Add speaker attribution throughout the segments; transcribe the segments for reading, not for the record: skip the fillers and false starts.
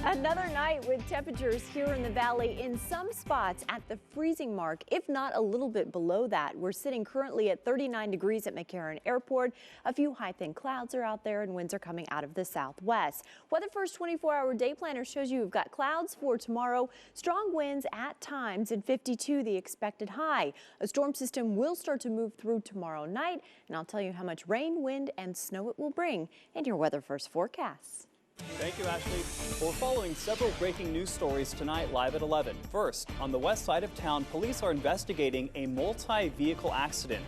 Speaker 1: Another night with temperatures here in the valley in some spots at the freezing mark, if not a little bit below that. We're sitting currently at 39 degrees at McCarran Airport. A few high thin clouds are out there and winds are coming out of the southwest. Weather First 24-hour day planner shows you we've got clouds for tomorrow, strong winds at times, and 52 the expected high. A storm system will start to move through tomorrow night, and I'll tell you how much rain, wind, and snow it will bring in your Weather First forecasts.
Speaker 2: Thank you, Ashlee. We're following several breaking news stories tonight live at 11. First, on the west side of town, police are investigating a multi-vehicle accident.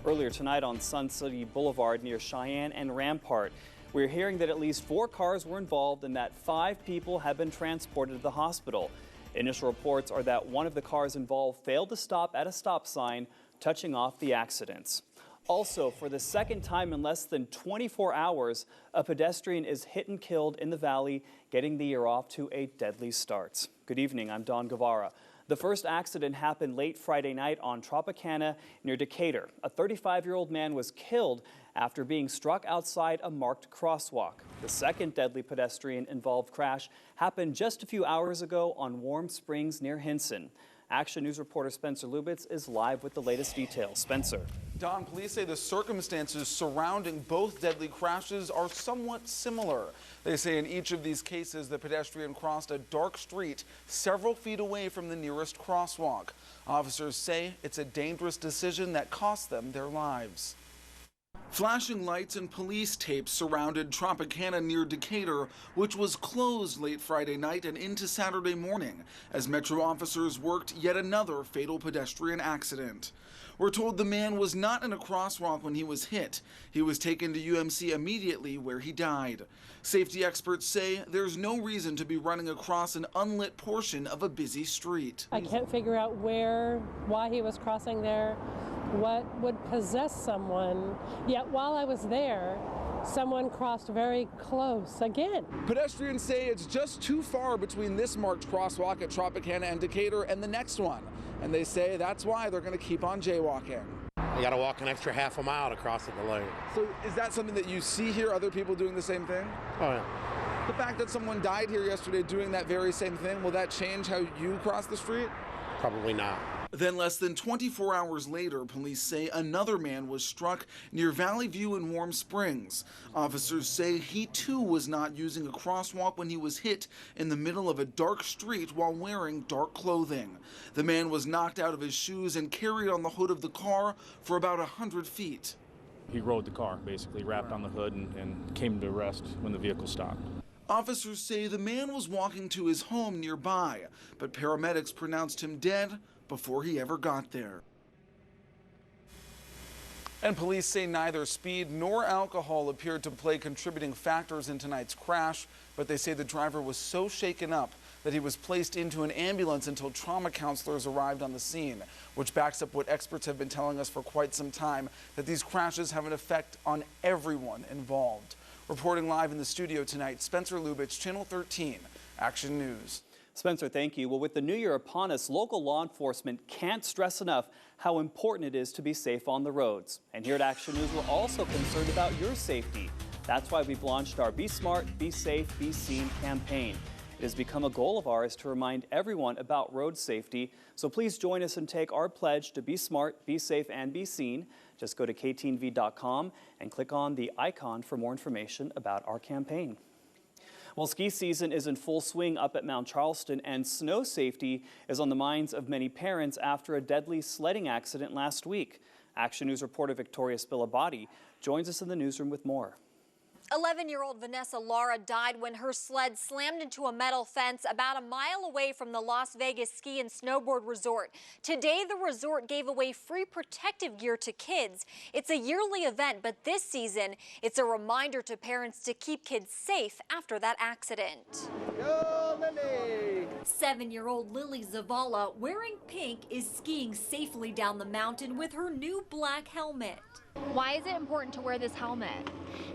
Speaker 2: Earlier tonight on Sun City Boulevard near Cheyenne and Rampart, we're hearing that at least 4 cars were involved and that 5 people have been transported to the hospital. Initial reports are that one of the cars involved failed to stop at a stop sign, touching off the accidents. Also, for the second time in less than 24 hours, a pedestrian is hit and killed in the valley, getting the year off to a deadly start. Good evening, I'm Don Guevara. The first accident happened late Friday night on Tropicana near Decatur. A 35-year-old man was killed after being struck outside a marked crosswalk. The second deadly pedestrian-involved crash happened just a few hours ago on Warm Springs near Hinson. Action News reporter Spencer Lubitz is live with the latest details. Spencer.
Speaker 3: Don, police say the circumstances surrounding both deadly crashes are somewhat similar. They say in each of these cases, the pedestrian crossed a dark street several feet away from the nearest crosswalk. Officers say it's a dangerous decision that cost them their lives. Flashing lights and police tapes surrounded Tropicana near Decatur, which was closed late Friday night and into Saturday morning as Metro officers worked yet another fatal pedestrian accident. We're told the man was not in a crosswalk when he was hit. He was taken to UMC immediately, where he died. Safety experts say there's no reason to be running across an unlit portion of a busy street.
Speaker 4: I can't figure out why he was crossing there, what would possess someone. Yet while I was there, someone crossed very close again.
Speaker 3: Pedestrians say it's just too far between this marked crosswalk at Tropicana and Decatur and the next one. And they say that's why they're going to keep on jaywalking.
Speaker 5: You got to walk an extra half a mile to cross the lane.
Speaker 3: So is that something that you see here, other people doing the same thing?
Speaker 5: Oh, yeah.
Speaker 3: The fact that someone died here yesterday doing that very same thing, will that change how you cross the street?
Speaker 5: Probably not.
Speaker 3: Then less than 24 hours later, police say another man was struck near Valley View in Warm Springs. Officers say he too was not using a crosswalk when he was hit in the middle of a dark street while wearing dark clothing. The man was knocked out of his shoes and carried on the hood of the car for about 100 feet.
Speaker 6: He rode the car, basically wrapped on the hood and came to rest when the vehicle stopped.
Speaker 3: Officers say the man was walking to his home nearby, but paramedics pronounced him dead before he ever got there. And police say neither speed nor alcohol appeared to play contributing factors in tonight's crash, but they say the driver was so shaken up that he was placed into an ambulance until trauma counselors arrived on the scene, which backs up what experts have been telling us for quite some time, that these crashes have an effect on everyone involved. Reporting live in the studio tonight, Spencer Lubitz, Channel 13, Action News.
Speaker 2: Spencer, thank you. Well, with the new year upon us, local law enforcement can't stress enough how important it is to be safe on the roads. And here at Action News, we're also concerned about your safety. That's why we've launched our Be Smart, Be Safe, Be Seen campaign. It has become a goal of ours to remind everyone about road safety. So please join us and take our pledge to be smart, be safe, and be seen. Just go to KTNV.com and click on the icon for more information about our campaign. Well, ski season is in full swing up at Mount Charleston, and snow safety is on the minds of many parents after a deadly sledding accident last week. Action News reporter Victoria Spilabati joins us in the newsroom with more.
Speaker 7: 11-year-old Vanessa Lara died when her sled slammed into a metal fence about a mile away from the Las Vegas ski and snowboard resort. Today, the resort gave away free protective gear to kids. It's a yearly event, but this season, it's a reminder to parents to keep kids safe after that accident.
Speaker 3: Go, Lily!
Speaker 7: 7-year-old Lily Zavala, wearing pink, is skiing safely down the mountain with her new black helmet. Why is it important to wear this helmet?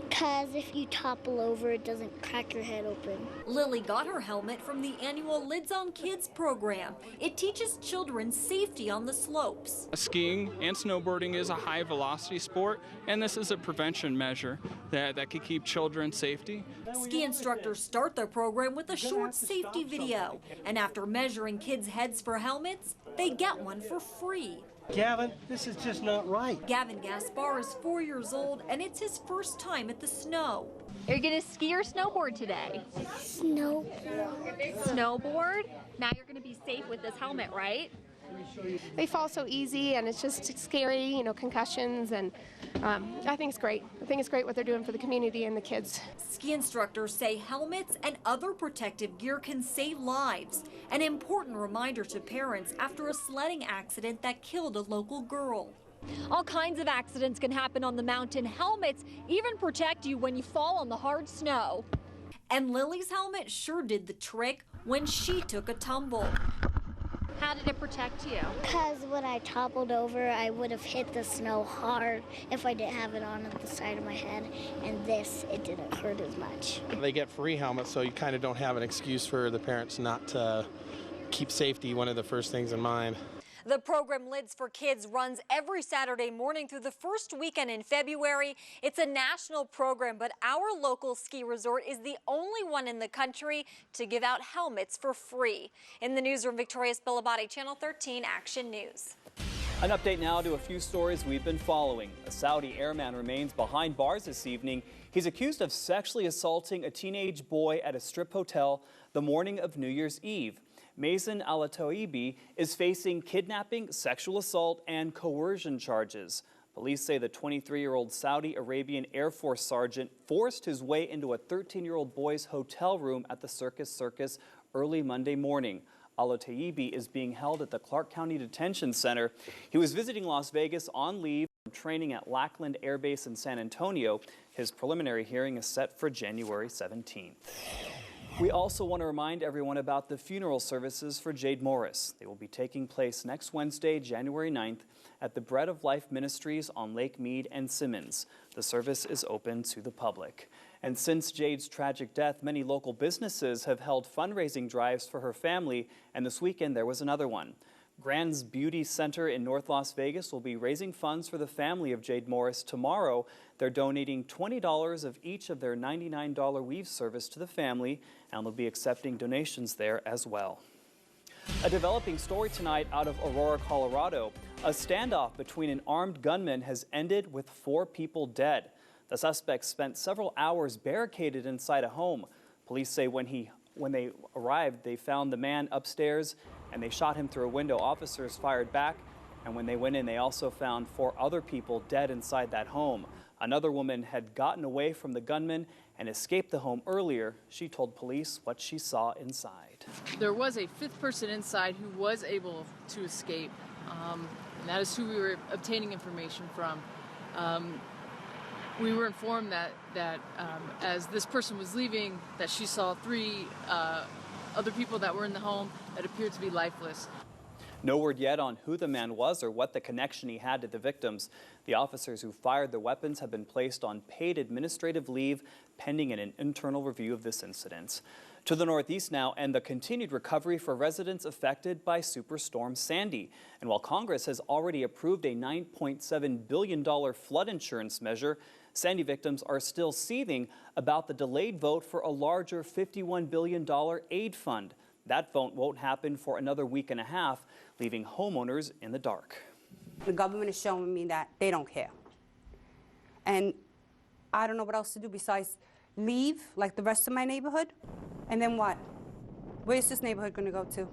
Speaker 8: Because if you topple over, it doesn't crack your head open.
Speaker 7: Lily got her helmet from the annual Lids on Kids program. It teaches children safety on the slopes.
Speaker 9: Skiing and snowboarding is a high velocity sport, and this is a prevention measure that could keep children safety.
Speaker 7: Ski instructors start their program with a short safety video, and after measuring kids' heads for helmets, they get one for free.
Speaker 10: Gavin, this is just not right.
Speaker 7: Gavin Gaspar is 4 years old, and it's his first time at the snow. Are you going to ski or snowboard today?
Speaker 8: Snowboard.
Speaker 7: Snowboard? Now you're going to be safe with this helmet, right?
Speaker 11: They fall so easy, and it's just scary, you know, concussions, and I think it's great. I think it's great what they're doing for the community and the kids.
Speaker 7: Ski instructors say helmets and other protective gear can save lives. An important reminder to parents after a sledding accident that killed a local girl. All kinds of accidents can happen on the mountain. Helmets even protect you when you fall on the hard snow. And Lily's helmet sure did the trick when she took a tumble. How did it protect you?
Speaker 8: Because when I toppled over, I would have hit the snow hard if I didn't have it on at the side of my head. And this, it didn't hurt as much.
Speaker 5: They get free helmets, so you kind of don't have an excuse for the parents not to keep safety one of the first things in mind.
Speaker 7: The program Lids for Kids runs every Saturday morning through the first weekend in February. It's a national program, but our local ski resort is the only one in the country to give out helmets for free. In the newsroom, Victoria Spilabati, Channel 13 Action News.
Speaker 2: An update now to a few stories we've been following. A Saudi airman remains behind bars this evening. He's accused of sexually assaulting a teenage boy at a strip hotel the morning of New Year's Eve. Mazen Al-Tawaibi is facing kidnapping, sexual assault, and coercion charges. Police say the 23-year-old Saudi Arabian Air Force sergeant forced his way into a 13-year-old boy's hotel room at the Circus early Monday morning. Al-Tawaibi is being held at the Clark County Detention Center. He was visiting Las Vegas on leave from training at Lackland Air Base in San Antonio. His preliminary hearing is set for January 17th. We also want to remind everyone about the funeral services for Jade Morris. They will be taking place next Wednesday, January 9th, at the Bread of Life Ministries on Lake Mead and Simmons. The service is open to the public. And since Jade's tragic death, many local businesses have held fundraising drives for her family, and this weekend there was another one. Grand's Beauty Center in North Las Vegas will be raising funds for the family of Jade Morris tomorrow. They're donating $20 of each of their $99 weave service to the family, and they'll be accepting donations there as well. A developing story tonight out of Aurora, Colorado. A standoff between an armed gunman has ended with 4 people dead. The suspects spent several hours barricaded inside a home. Police say when they arrived, they found the man upstairs and they shot him through a window. Officers fired back, and when they went in, they also found 4 other people dead inside that home. Another woman had gotten away from the gunman and escaped the home earlier. She told police what she saw inside.
Speaker 12: There was a 5th person inside who was able to escape, and that is who we were obtaining information from. We were informed that as this person was leaving, that she saw 3 other people that were in the home that appeared to be lifeless.
Speaker 2: No word yet on who the man was or what the connection he had to the victims. The officers who fired the weapons have been placed on paid administrative leave pending an internal review of this incident. To the northeast now, and the continued recovery for residents affected by Superstorm Sandy. And while Congress has already approved a $9.7 billion flood insurance measure, Sandy victims are still seething about the delayed vote for a larger $51 billion aid fund. That vote won't happen for another week and a half, leaving homeowners in the dark.
Speaker 13: The government is showing me that they don't care. And I don't know what else to do besides leave like the rest of my neighborhood. And then what? Where's this neighborhood going to go to?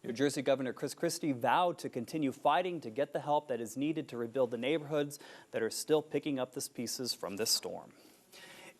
Speaker 2: New Jersey Governor Chris Christie vowed to continue fighting to get the help that is needed to rebuild the neighborhoods that are still picking up the pieces from this storm.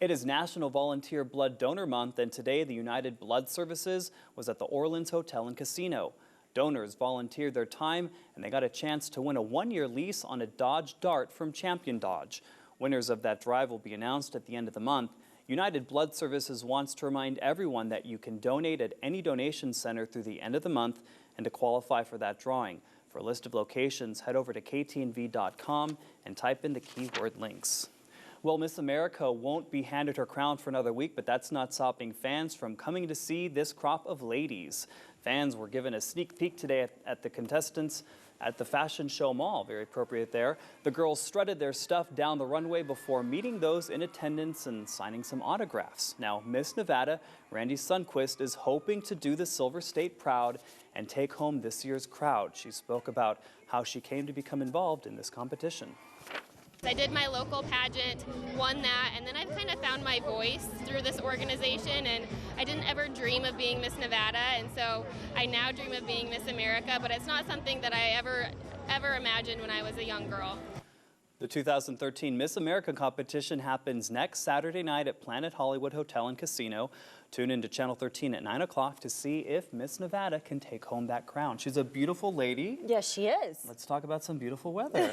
Speaker 2: It is National Volunteer Blood Donor Month, and today the United Blood Services was at the Orleans Hotel and Casino. Donors volunteered their time, and they got a chance to win a 1-year lease on a Dodge Dart from Champion Dodge. Winners of that drive will be announced at the end of the month. United Blood Services wants to remind everyone that you can donate at any donation center through the end of the month, and to qualify for that drawing. For a list of locations, head over to ktnv.com and type in the keyword links. Well, Miss America won't be handed her crown for another week, but that's not stopping fans from coming to see this crop of ladies. Fans were given a sneak peek today at the contestants at the Fashion Show Mall. Very appropriate there. The girls strutted their stuff down the runway before meeting those in attendance and signing some autographs. Now, Miss Nevada, Randy Sundquist, is hoping to do the Silver State proud and take home this year's crowd. She spoke about how she came to become involved in this competition.
Speaker 14: I did my local pageant, won that, and then I've kind of found my voice through this organization, and I didn't ever dream of being Miss Nevada, and so I now dream of being Miss America, but it's not something that I ever imagined when I was a young girl.
Speaker 2: The 2013 Miss America competition happens next Saturday night at Planet Hollywood Hotel and Casino. Tune into Channel 13 at 9 o'clock to see if Miss Nevada can take home that crown. She's a beautiful lady.
Speaker 1: Yes, she is.
Speaker 2: Let's talk about some beautiful weather.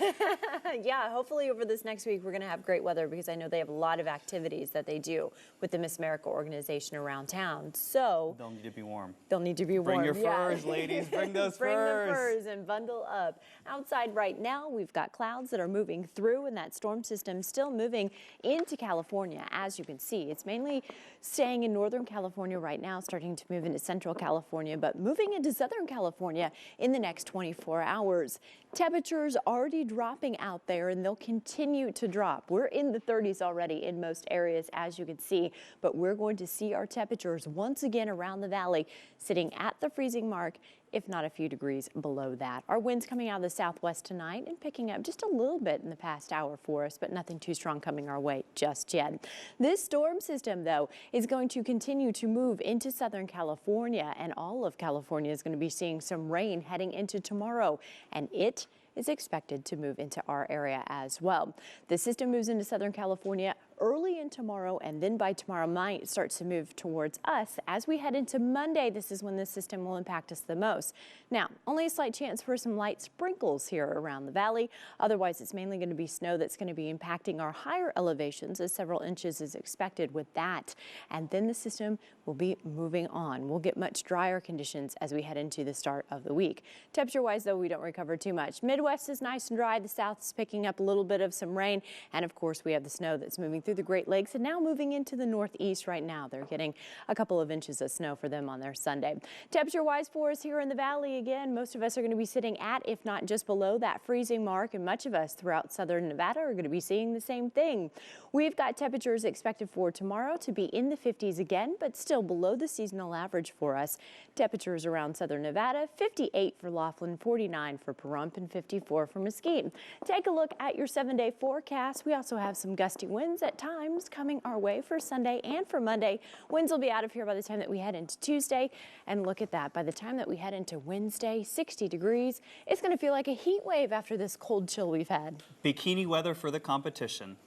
Speaker 1: Yeah, hopefully over this next week we're going to have great weather because I know they have a lot of activities that they do with the Miss America organization around town. So
Speaker 2: they'll need to be warm.
Speaker 1: They'll need to be warm.
Speaker 2: Bring your furs, ladies. Bring those
Speaker 1: Bring
Speaker 2: furs.
Speaker 1: the furs and bundle up. Outside right now, we've got clouds that are moving through, and that storm system still moving into California. As you can see, it's mainly staying in Northern California right now, starting to move into Central California, but moving into Southern California in the next 24 hours. Temperatures already dropping out there, and they'll continue to drop. We're in the 30s already in most areas, as you can see, but we're going to see our temperatures once again around the valley sitting at the freezing mark, if not a few degrees below that. Our winds coming out of the southwest tonight and picking up just a little bit in the past hour for us, but nothing too strong coming our way just yet. This storm system, though, is going to continue to move into Southern California, and all of California is going to be seeing some rain heading into tomorrow, and it is expected to move into our area as well. The system moves into Southern California early in tomorrow, and then by tomorrow night it starts to move towards us. As we head into Monday, this is when this system will impact us the most. Now, only a slight chance for some light sprinkles here around the valley. Otherwise, it's mainly going to be snow that's going to be impacting our higher elevations, as several inches is expected with that. And then the system will be moving on. We'll get much drier conditions as we head into the start of the week. Temperature-wise, though, we don't recover too much. Midwest is nice and dry. The south is picking up a little bit of some rain. And of course, we have the snow that's moving through the Great Lakes and now moving into the northeast right now. They're getting a couple of inches of snow for them on their Sunday. Temperature-wise for us here in the valley, again, most of us are going to be sitting at, if not just below, that freezing mark, and much of us throughout southern Nevada are going to be seeing the same thing. We've got temperatures expected for tomorrow to be in the 50s again, but still below the seasonal average for us. Temperatures around southern Nevada, 58 for Laughlin, 49 for Pahrump, and 54 for Mesquite. Take a look at your 7-day forecast. We also have some gusty winds at times coming our way for Sunday and for Monday. Winds will be out of here by the time that we head into Tuesday. And look at that. By the time that we head into Wednesday, 60 degrees. It's going to feel like a heat wave after this cold chill we've had.
Speaker 2: Bikini weather for the competition.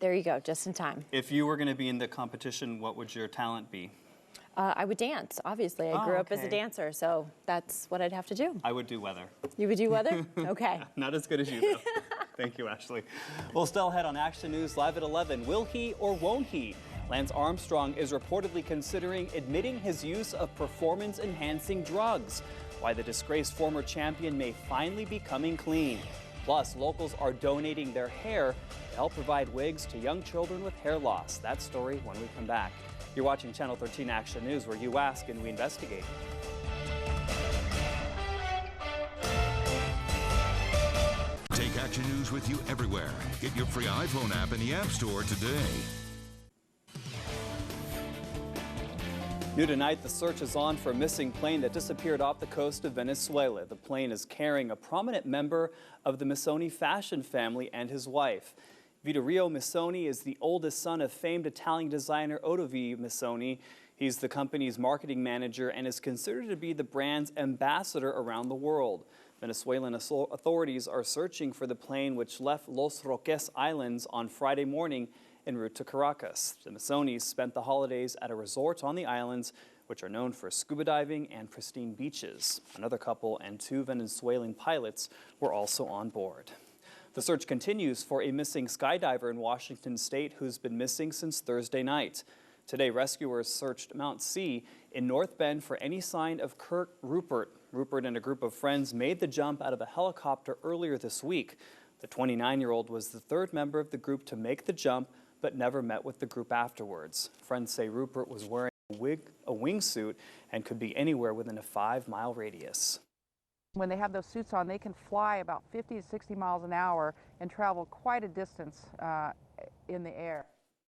Speaker 1: There you go, just in time.
Speaker 2: If you were going to be in the competition, what would your talent be?
Speaker 1: I would dance, obviously. I grew up as a dancer, so that's what I'd have to do.
Speaker 2: I would do weather.
Speaker 1: You would do weather? Okay.
Speaker 2: Not as good as you, though. Thank you, Ashlee. We'll still head on Action News live at 11. Will he or won't he? Lance Armstrong is reportedly considering admitting his use of performance-enhancing drugs. Why the disgraced former champion may finally be coming clean. Plus, locals are donating their hair to help provide wigs to young children with hair loss. That story when we come back. You're watching Channel 13 Action News, where you ask and we investigate.
Speaker 15: Take Action News with you everywhere. Get your free iPhone app in the App Store today.
Speaker 2: New tonight, the search is on for a missing plane that disappeared off the coast of Venezuela. The plane is carrying a prominent member of the Missoni fashion family and his wife. Vittorio Missoni is the oldest son of famed Italian designer Ottavio Missoni. He's the company's marketing manager and is considered to be the brand's ambassador around the world. Venezuelan authorities are searching for the plane which left Los Roques Islands on Friday morning en route to Caracas. The Missonis spent the holidays at a resort on the islands, which are known for scuba diving and pristine beaches. Another couple and 2 Venezuelan pilots were also on board. The search continues for a missing skydiver in Washington state who's been missing since Thursday night. Today, rescuers searched Mount C in North Bend for any sign of Kirk Rupert. Rupert and a group of friends made the jump out of a helicopter earlier this week. The 29-year-old was the third member of the group to make the jump, but never met with the group afterwards. Friends say Rupert was wearing a wingsuit and could be anywhere within a 5-mile radius.
Speaker 16: When they have those suits on, they can fly about 50 to 60 miles an hour and travel quite a distance in the air.